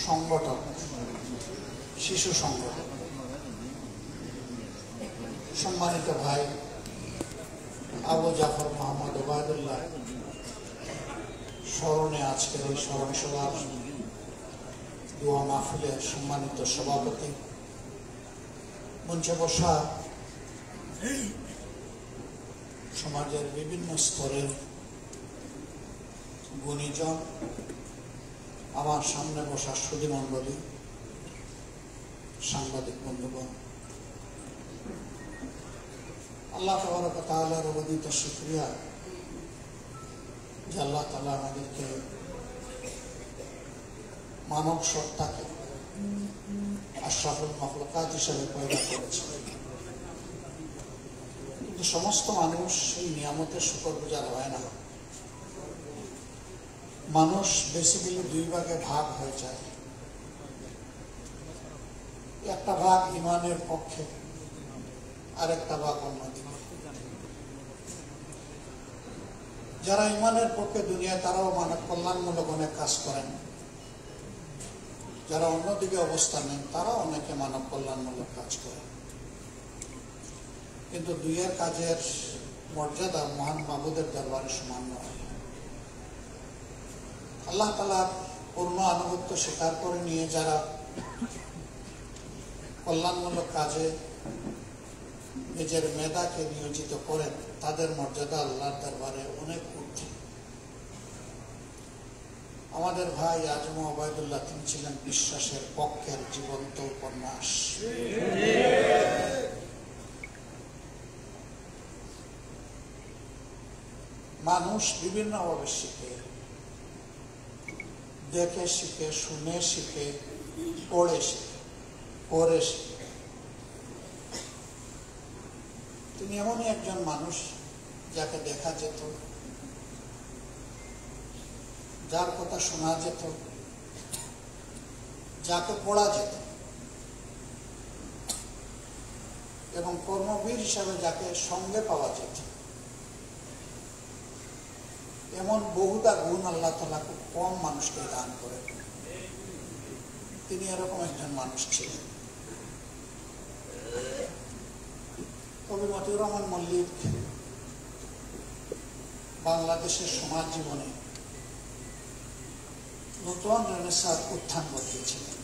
সংগঠন, শিশু সংগঠন। সম্মানিত ভাই আবু জাফর মোহাম্মদ ওবায়দুল্লাহ স্মরণে আজকের এই স্মরণ সভার দোয়া মাহফিলের সম্মানিত সভাপতি, মঞ্চে বসা সমাজের বিভিন্ন স্তরের গুণীজন, আমার সামনে বসা সুধীমণ্ডলী, সাংবাদিক বন্ধুগণ, আল্লাহ তাবারক ওয়া তাআলার অবনীত শুকরিয়া যে আল্লাহ তাআলা আমাদেরকে মানব সত্তাকে আশরাফুল মাখলুকাত হিসেবে পয়দা করেছে। কিন্তু সমস্ত মানুষ এই নিয়ামতের শুকরগুজার হয় না। মানুষ বেসিক্যালি দুই ভাগে ভাগ হয়ে যায়। একটা ভাগ ঈমানের পক্ষে, আর একটা ভাগ অন্যদিকে। যারা ঈমানের পক্ষে দুনিয়ায়, তারাও মানব কল্যাণমূলক অনেক কাজ করেন। যারা অন্যদিকে অবস্থান নেন, তারাও অনেকে মানব কল্যাণমূলক কাজ করেন। কিন্তু দুইয়ের কাজের মর্যাদা মহান মাবুদের দরবারে সমান নয়। আল্লাহ তাআলার পূর্ণ আনুগত্য স্বীকার করে নিয়ে যারা কল্যাণমূলক কাজে নিজের মেধাকে নিয়োজিত করেন, তাদের মর্যাদা আল্লাহর দরবারে অনেক ঊর্ধ্বে। আমাদের ভাই আজম ওবায়দুল্লাহ, তিনি ছিলেন বিশ্বাসের পক্ষের জীবন্ত উপন্যাস। মানুষ বিভিন্নভাবে শিখে, দেখে শিখে, শুনে শিখে, পড়ে শিখে, করে শিখে। তিনি এমনই একজন মানুষ যাকে দেখা যেত, যার কথা শোনা যেত, যাকে পড়া যেত, এবং কর্মবীর হিসাবে যাকে সঙ্গে পাওয়া যেত। এমন বহুতা গুণ আল্লাহ তাআলা খুব কম মানুষকে দান করেন। তিনি এরকম একজন মানুষ ছিলেন। কবি মতিউর রহমান মল্লিক বাংলাদেশের সমাজ জীবনে নতুন রেনেসাঁর উত্থান ঘটিয়েছিলেন।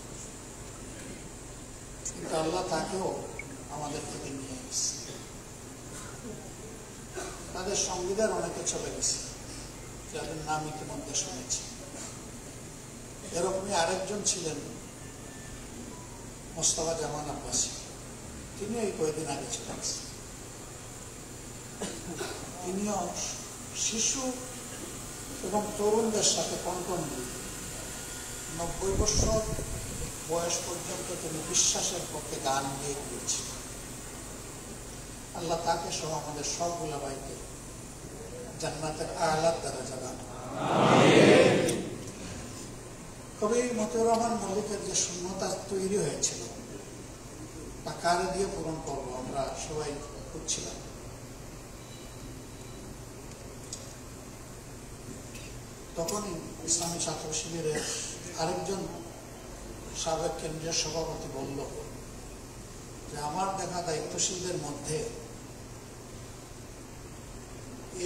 কিন্তু আল্লাহ তাকেও আমাদের থেকে নিয়ে গেছে। তাদের সংবিধান অনেকে চলে গেছে, যাদের নাম ইতিমধ্যে শুনেছি। এরকমই আরেকজন ছিলেন মোস্তফা জামান আব্বাসী। তিনি এই কয়েকদিন আগে ছিলেন। তিনিও শিশু এবং তরুণদের সাথে কণ্ঠন দিয়ে 90 বছর বয়স পর্যন্ত তিনি বিশ্বাসের পক্ষে গান গেয়ে গিয়েছিলেন। আল্লাহ তাকে সহ আমাদের সবগুলা ভাইকে জান্নাতের আলার দরজা দান। কবি মতিউর রহমান মল্লিকের যে শূন্যতা তৈরি হয়েছিল, তা কারে দিয়ে পূরণ করবো আমরা সবাই খুঁজছিলাম। তখনই ইসলামী ছাত্র শিবিরের আরেকজন সাবেক কেন্দ্রীয় সভাপতি বলল যে আমার দেখা দায়িত্বশীলদের মধ্যে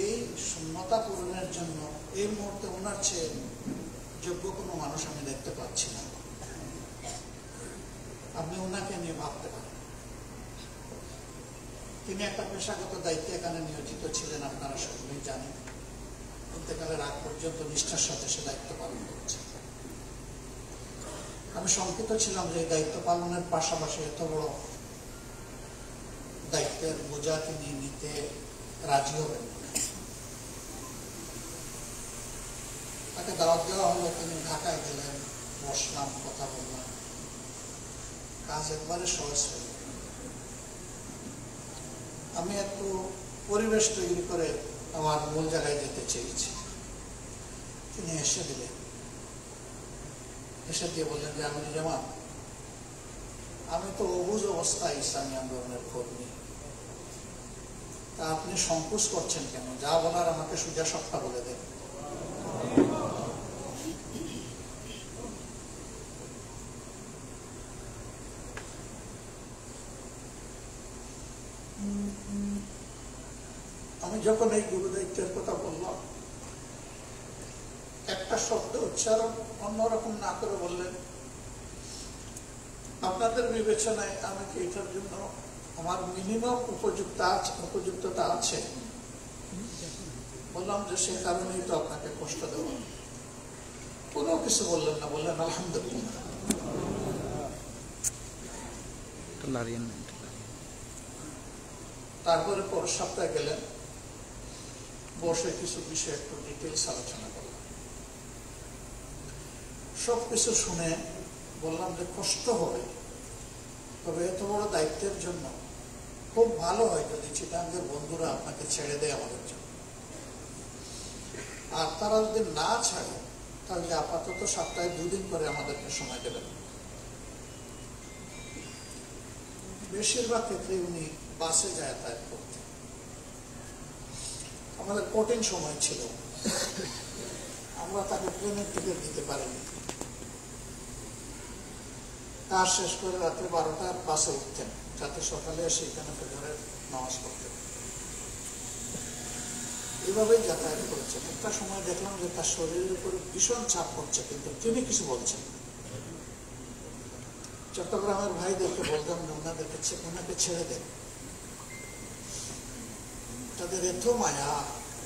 এই শূন্যতা পূরণের জন্য এই মুহূর্তে ওনার চেয়ে যোগ্য কোনো মানুষ আমি দেখতে পাচ্ছি না। আপনি ওনাকে নিয়ে ভাবতে পারেন। তিনি একটা পেশাগত দায়িত্বে এখানে নিয়োজিত ছিলেন, আপনারা সকলেই জানেন। ইন্তেকালের আগ পর্যন্ত নিষ্ঠার সাথে সে দায়িত্ব পালন করছে। আমি শঙ্কিত ছিলাম যে এই দায়িত্ব পালনের পাশাপাশি এত বড় দায়িত্বের বোঝা তিনি নিতে রাজি হবেন। তাকে দাওয়াত দেওয়া হলো, তিনি ঢাকায় গেলেন, বসলাম, কথা বললাম। কাজ একবারে সহজ হয়ে গেল। আমি একটু পরিবেশ তৈরি করে আমার মূল জায়গায় যেতে চেয়েছি। তিনি এসে দিলেন, এসে দিয়ে বললেন যে আমি জামাত, আমি তো অবুঝ অবস্থায় ইসলামী আন্দোলনের কর্মী, তা আপনি সংকোচ করছেন কেন? যা বলার আমাকে সোজা সবটা বলে দেন। যখন এই গুরু দায়িত্বের কথা বললাম, একটা শব্দ উচ্চারণ অন্যরকম না করে বললেন, আপনাদের বিবেচনায় আমি কি এটার জন্য আমার মিনিমাম উপযুক্ততা আছে? বললাম যে সে কারণেই তো আপনাকে কষ্ট দেব। কোনো কিছু বললেন না, বললেন আলহামদুলিল্লাহ। তারপরে পরের সপ্তাহে গেলেন, বসে কিছু বিষয়ে একটু ডিটেলস আলোচনা করলাম। সবকিছু শুনে বললাম যে কষ্ট হবে, তবে এত বড় দায়িত্বের জন্য খুব ভালো হয় যদি চিটাঙ্গের বন্ধুরা আপনাকে ছেড়ে দেয় আমাদের জন্য। আর তারা যদি না ছাড়ে তাহলে আপাতত সপ্তাহে 2 দিন করে আমাদেরকে সময় দেবেন। বেশিরভাগ ক্ষেত্রে উনি বাসে যাতায়াত করতেন। আমাদের কঠিন সময় ছিল, আমরা তাকে প্লেনের টিকিট দিতে পারিনি। কাজ শেষ করে রাত্রে 12টার বাসে উঠতেন, যাতে সকালে এসে এখানে ফজরের নামাজ পড়তেন। এভাবেই যাতায়াত করেছেন। একটা সময় দেখলাম যে তার শরীরের উপরে ভীষণ চাপ পড়ছে, কিন্তু তিনি কিছু বলছেন। চট্টগ্রামের ভাইদেরকে বলতাম যে ওনাকে ছেড়ে দেন, তাদের এত মায়া,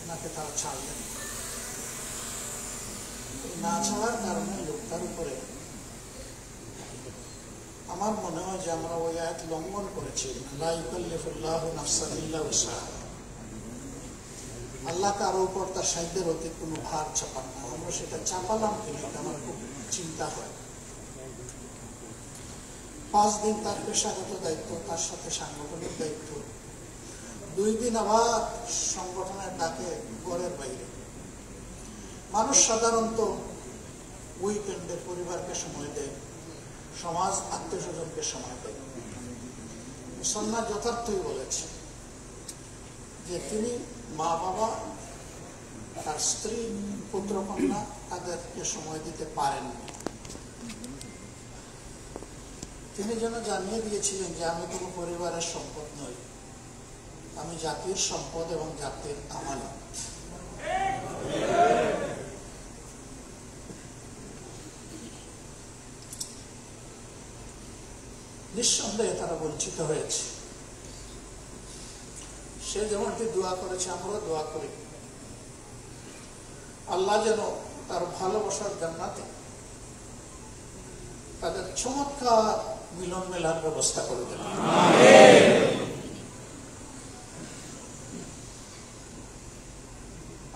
ওনাকে তারা ছাড়লেন। না ছাড়ার কারণে লোকটার উপরে আমার মনে হয় যে আমরা ওই আয়াত লঙ্ঘন করেছি, লা ইউকাল্লিফুল্লাহু নাফসান ইল্লা উসআহা। আল্লাহ কারো উপর তার সাধ্যের অতি কোনো ভার চাপান না। আমরা সেটা চাপালাম কিনা আমার খুব চিন্তা হয়। 5 দিন তার পেশাগত দায়িত্ব, তার সাথে সাংগঠনিক দায়িত্ব, 2 দিন আবার সংগঠনের ডাকে ঘরের বাইরে। মানুষ সাধারণত উইকেন্ডে পরিবারকে সময় দেয়, সমাজ আত্মীয় স্বজনকে সময় দেয়। মুসলমান যথার্থই বলেছে যে তিনি মা বাবা, তার স্ত্রী, পুত্র কন্যা তাদেরকে সময় দিতে পারেন। তিনি যেন জানিয়ে দিয়েছিলেন যে আমি কোনো পরিবারের সম্পদ নই, আমি জাতির সম্পদ এবং জাতির আমানত। নিঃসন্দেহে তারা বঞ্চিত হয়েছে। সে যেমনটি দোয়া করেছে, আমরাও দোয়া করি আল্লাহ যেন তার ভালোবাসার জান্নাতে তাদের চমৎকার মিলন মেলার ব্যবস্থা করে দেন।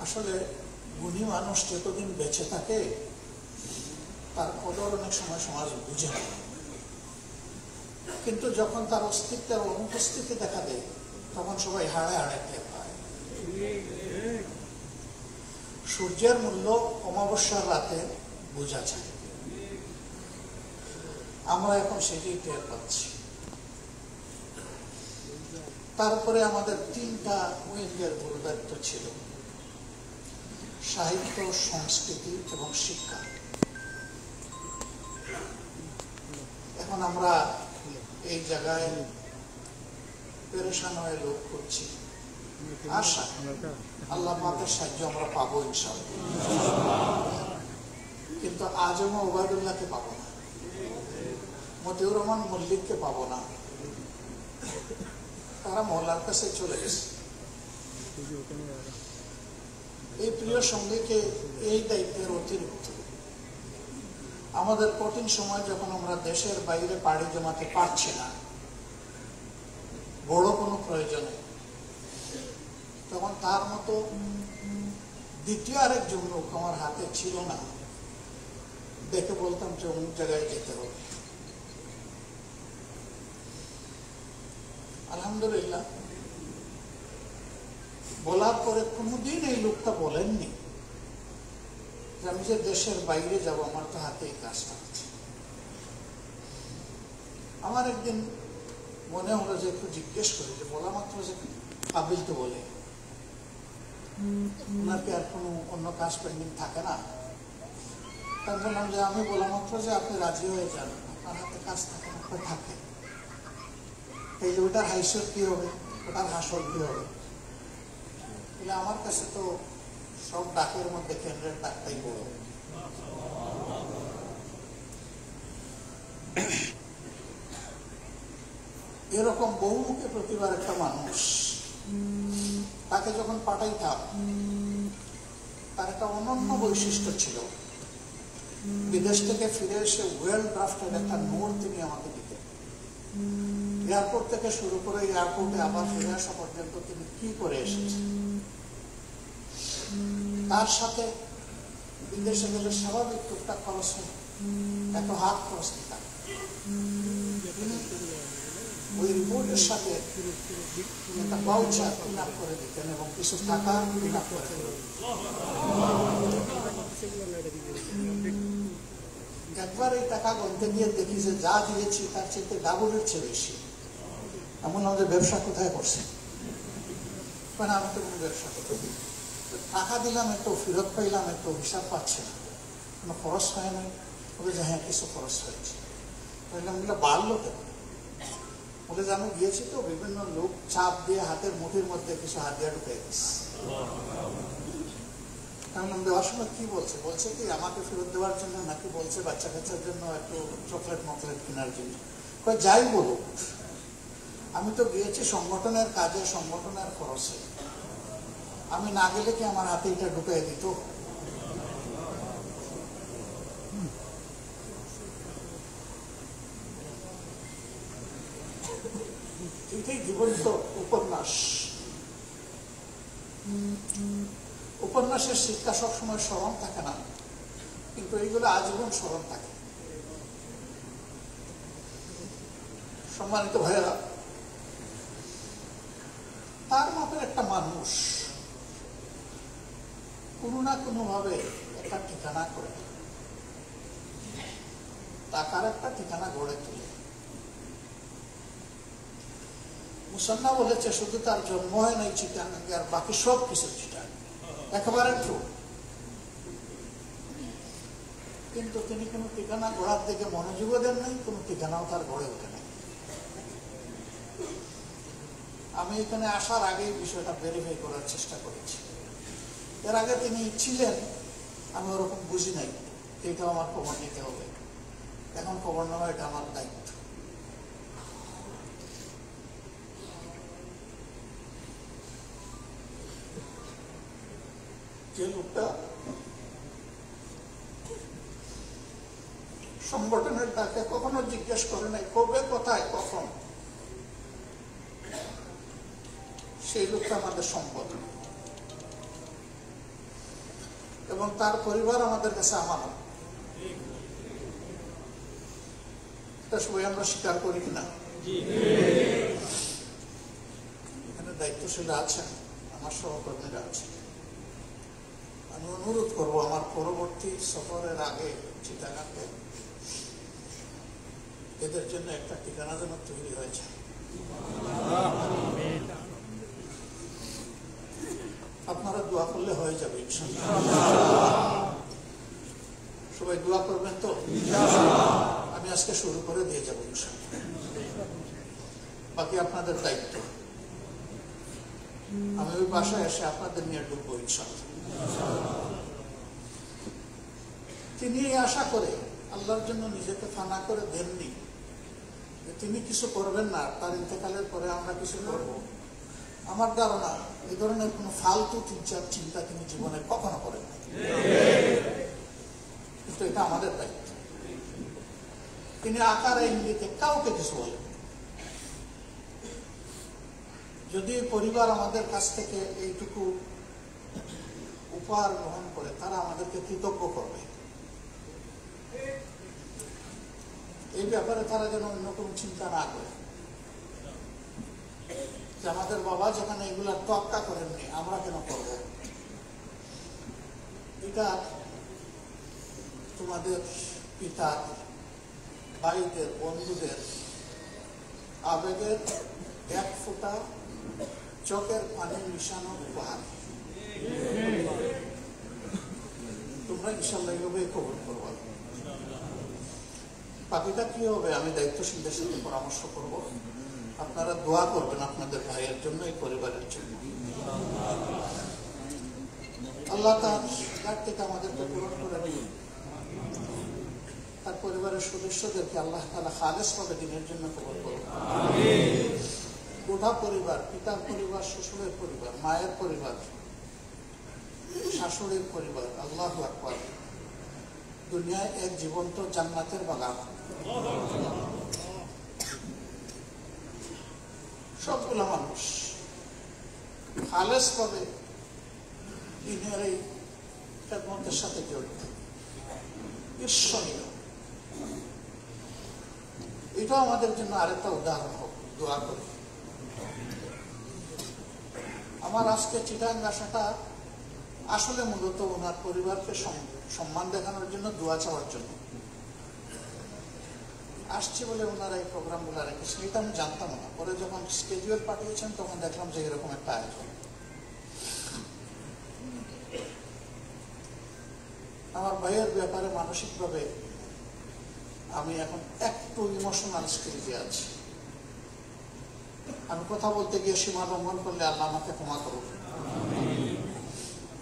আসলে গুণী মানুষ যতদিন বেঁচে থাকে তার কদর অনেক সময় সমাজ বুঝে না, কিন্তু যখন তার অস্তিত্বের অনুপস্থিতি দেখা দেয় তখন সবাই হাড়ে হাড়ে টের পায়। সূর্যের মূল্য অমাবস্যার রাতে বোঝা যায়, আমরা এখন সেটাই টের পাচ্ছি। তারপরে আমাদের 3টা উইঙ্গের গুরুদায়িত্ব ছিল, সাহিত্য, সংস্কৃতি এবং শিক্ষা। এখন আমরা এই জায়গায় পেরেশান হয়ে লোক করছি। আশা আল্লাহ পাকের সাহায্য আমরা পাবো ইনশাআল্লাহ, কিন্তু আজম ওবায়দুল্লাহকে পাবো না, মতিউর রহমান মল্লিককে পাবো না, তারা মহল্লার কাছে চলে গেছে। এই প্রিয় সঙ্গীকে এই দায়িত্বের অতিরিক্ত আমাদের কঠিন সময় যখন আমরা দেশের বাইরে পাড়ি জমাতে পারছি না বড় কোনো প্রয়োজনে, তখন তার মতো দ্বিতীয় আরেকজন লোক আমার হাতে ছিল না। দেখে বলতাম যে অমুক জায়গায় যেতে হবে। আলহামদুলিল্লাহ, বলার পরে কোনোদিন এই লোকটা বলেননি যে আমি যে দেশের বাইরে যাব, আমার তো হাতে এই কাজটা আছে। আমার একদিন মনে হলো যে একটু জিজ্ঞেস করি, যে বলা মাত্র যে কাবিল তো বলে, ওনার কি আর কোনো অন্য কাজ পেন্ডিং থাকে না? তার বললাম যে আমি বলা মাত্র যে আপনি রাজি হয়ে যান, আপনার হাতে কাজ থাকে না? থাকে। এই যে ওটার হাইসর কি হবে, ওটার হাসর কি হবে? আমার কাছে তো সব ডাকের মধ্যে কেন্দ্রের ডাকটাই বড়। এরকম বহুমুখী প্রতিভার একটা মানুষ, তাকে যখন পাঠাইতাম তার একটা অনন্য বৈশিষ্ট্য ছিল। বিদেশ থেকে ফিরে এসে ওয়েল ড্রাফটেড একটা নোট তিনি আমাকে দিতেন। এয়ারপোর্ট থেকে শুরু করে এয়ারপোর্টে আবার ফিরে আসা পর্যন্ত তিনি কি করে এসেছেন। তার সাথে বিদেশে গেলে স্বাভাবিক টুকটাক খরচ হয়, এত হাত খরচ দিতাম। ওই রিপোর্টের সাথে একটা ভাউচার পিন আপ করে দিতেন এবং কিছু টাকা পিন আপ করে দিতেন। একবার এই টাকা গণতে গিয়ে দেখি যে যা দিয়েছি তার চেয়ে ডাবলের চেয়ে বেশি। এমন আমাদের ব্যবসা কোথায় করছে, মানে আমি তো কোনো ব্যবসা করতে দিই, টাকা দিলাম এত, ফেরত পাইলাম এত, হিসাব পাচ্ছে না, কোনো খরচ হয় নাই। বলে যে হ্যাঁ কিছু খরচ হয়েছে। বললাম এগুলো বাড়লো কেন? বলে যে আমি গিয়েছি তো বিভিন্ন লোক চাপ দিয়ে হাতের মুঠির মধ্যে কিছু হাত দিয়ে ঢুকে গেছে। আমি দেওয়ার সময় কি বলছে? বলছে কি আমাকে ফেরত দেওয়ার জন্য, নাকি বলছে বাচ্চা কাচ্চার জন্য একটু চকলেট মকলেট কেনার জন্য। যাই বলুক, আমি তো গিয়েছি সংগঠনের কাজে, সংগঠনের খরচে, আমি না গেলে কি আমার হাতে এটা ঢুকিয়ে দিত? এটাই জীবন্ত উপন্যাস। উপন্যাসের শিক্ষা সবসময় স্মরণ থাকে না, কিন্তু এইগুলো আজীবন স্মরণ থাকে। সম্মানিত ভাইয়েরা, তার মতের একটা মানুষ কোনো না কোনো ভাবে একটা ঠিকানা করে, টাকার একটা ঠিকানা গড়ে তোলে। মুসান্না বলেছে শুধু তার জন্ম হয় নাই চিটাগাঙ্গে, আর বাকি সব কিছু চিটাগাঙ্গে, একেবারে ট্রু। কিন্তু তিনি কোনো ঠিকানা গড়ার দিকে মনোযোগও দেন নাই, কোনো ঠিকানাও তার গড়ে ওঠে নাই। আমি এখানে আসার আগেই বিষয়টা ভেরিফাই করার চেষ্টা করেছি। এর আগে তিনি ছিলেন, আমি ওরকম বুঝি নাই, এটাও আমার খবর নিতে হবে। এখন খবর নেওয়া এটা আমার দায়িত্ব। যে লোকটা সংগঠনের ডাকে কখনো জিজ্ঞেস করে নাই কবে, কোথায়, কখন, সেই লোকটা আমাদের সম্পদ এবং তার পরিবার আমাদের কাছে আমানত। এটা সবাই আমরা স্বীকার করি কিনা? এখানে দায়িত্বশীল আছেন, আমার সহকর্মীরা আছেন। আমি অনুরোধ করব আমার পরবর্তী সফরের আগে চিটাগাঙ্গে এদের জন্য একটা ঠিকানা যেন তৈরি হয়েছে। আপনারা দোয়া করলে হয়ে যাবে ইনশাআল্লাহ। সবাই দোয়া করবেন তো? আমি আজকে শুরু করে দিয়ে যাবো ইনশাআল্লাহ, বাকি আপনাদের দায়িত্ব। আমি ওই বাসায় এসে আপনাদের নিয়ে ঢুকবো ইনশাআল্লাহ। তিনি এই আশা করে আল্লাহর জন্য নিজেকে ফানা করে দেননি যে তিনি কিছু করবেন না, তার ইন্তেকালের পরে আমরা কিছু করব। আমার ধারণা এই ধরনের কোনো ফালতু চিন্তা তিনি জীবনে কখনো করেন না, কিন্তু এটা আমাদের দায়িত্ব। তিনি আকারে ইঙ্গিতে কাউকে কিছু বলেন। যদি পরিবার আমাদের কাছ থেকে এইটুকু উপহার গ্রহণ করে, তারা আমাদেরকে কৃতজ্ঞ করবে। এই ব্যাপারে তারা যেন অন্য কোনো চিন্তা না করে যে আমাদের বাবা যেখানে এগুলার তোয়াক্কা করেননি, আমরা কেন করব। এটা তোমাদের পিতার, ভাইদের, বন্ধুদের আবেগের এক ফোঁটা চোখের পানি মিশানো উপহার। তোমরা ইনশাআল্লাহ এইভাবে কবুল করবা। বাকিটা কি হবে আমি দায়িত্বশীলদের সাথে পরামর্শ করব। আপনারা দোয়া করবেন আপনাদের ভাইয়ের জন্য, এই পরিবারের জন্য। আল্লাহ তার ঘাটতিটা আমাদেরকে পূরণ করে দিন। তার পরিবারের সদস্যদেরকে আল্লাহ তাআলা খালেসভাবে দিনের জন্য কবুল করুন। গোটা পরিবার, পিতার পরিবার, শ্বশুরের পরিবার, মায়ের পরিবার, শাশুড়ির পরিবার, আল্লাহু আকবার, দুনিয়ায় এক জীবন্ত জান্নাতের বাগান। সবগুলো মানুষ খালেসভাবে দিনের এই খেদমতের সাথে জড়িত, ঈর্ষণীয়। এটাও আমাদের জন্য আরেকটা উদাহরণ হোক, দোয়া করি। আমার আজকে চিটাগাং আসাটা আসলে মূলত ওনার পরিবারকে সম্মান দেখানোর জন্য, দোয়া চাওয়ার জন্য আসছি বলে ওনারা এই প্রোগ্রামগুলো রেখেছেন। এটা আমি জানতাম না, পরে যখন স্কেডিউল পাঠিয়েছেন তখন দেখলাম যে এরকম একটা আয়োজন। আমার ভাইয়ের ব্যাপারে মানসিকভাবে আমি এখন একটু ইমোশনাল স্টেজে আছি। আমি কথা বলতে গিয়ে সীমা লঙ্ঘন করলে আল্লাহ আমাকে ক্ষমা করুন,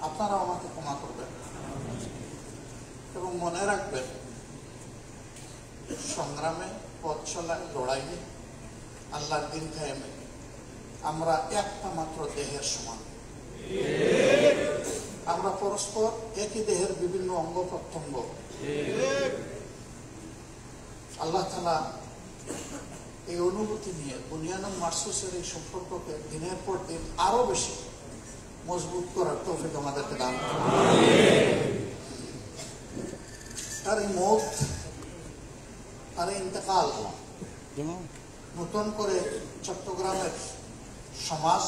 আপনারাও আমাকে ক্ষমা করবেন। এবং মনে রাখবেন, সংগ্রামে, পথ চলায়, লড়াইয়ে, আল্লাহর দিন কায়েমে আমরা একটা মাত্র দেহের সমান। আমরা পরস্পর একই দেহের বিভিন্ন অঙ্গ প্রত্যঙ্গ। আল্লাহ তাআলা এই অনুভূতি নিয়ে বুনিয়ানুল মারসুসের এই সম্পর্ককে দিনের পর দিন আরো বেশি মজবুত করার তৌফিক আমাদেরকে দান করুন। তার এই মওত, তার এই ইন্তেকাল নতুন করে চট্টগ্রামের সমাজ,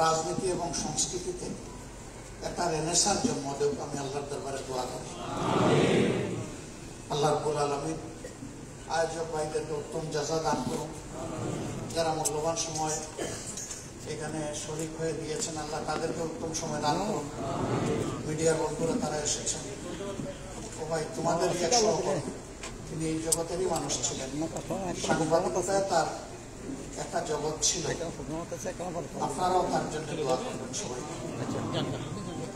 রাজনীতি এবং সংস্কৃতিতে একটা রেনেসার জন্ম দেব, আমি আল্লাহর দরবারে দোয়া করি। আল্লাহ রাব্বুল আলামিন আয়োজক ভাইদেরকে উত্তম জাযা দান করুন। যারা মূল্যবান সময় এখানে শরীক হয়ে দিয়েছেন, আল্লাহ তাদেরকে উত্তম সময় দান করুন। মিডিয়ার বন্ধুরা তারা এসেছেন। ও ভাই, তোমাদেরই এক সহকর্মী, তিনি এই জগতেরই মানুষ ছিলেন। সাংবাদিকতায় তার একটা জগৎ ছিল, আপনারাও তার জন্য দোয়া করবেন সবাই।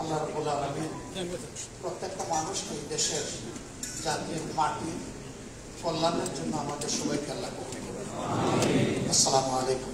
আল্লাহ রাব্বুল আলামিন প্রত্যেকটা মানুষকে দেশের, জাতির, মাটির কল্যাণের জন্য আমাদের সবাইকে আল্লাহ কবুল করুন। আসসালামু আলাইকুম।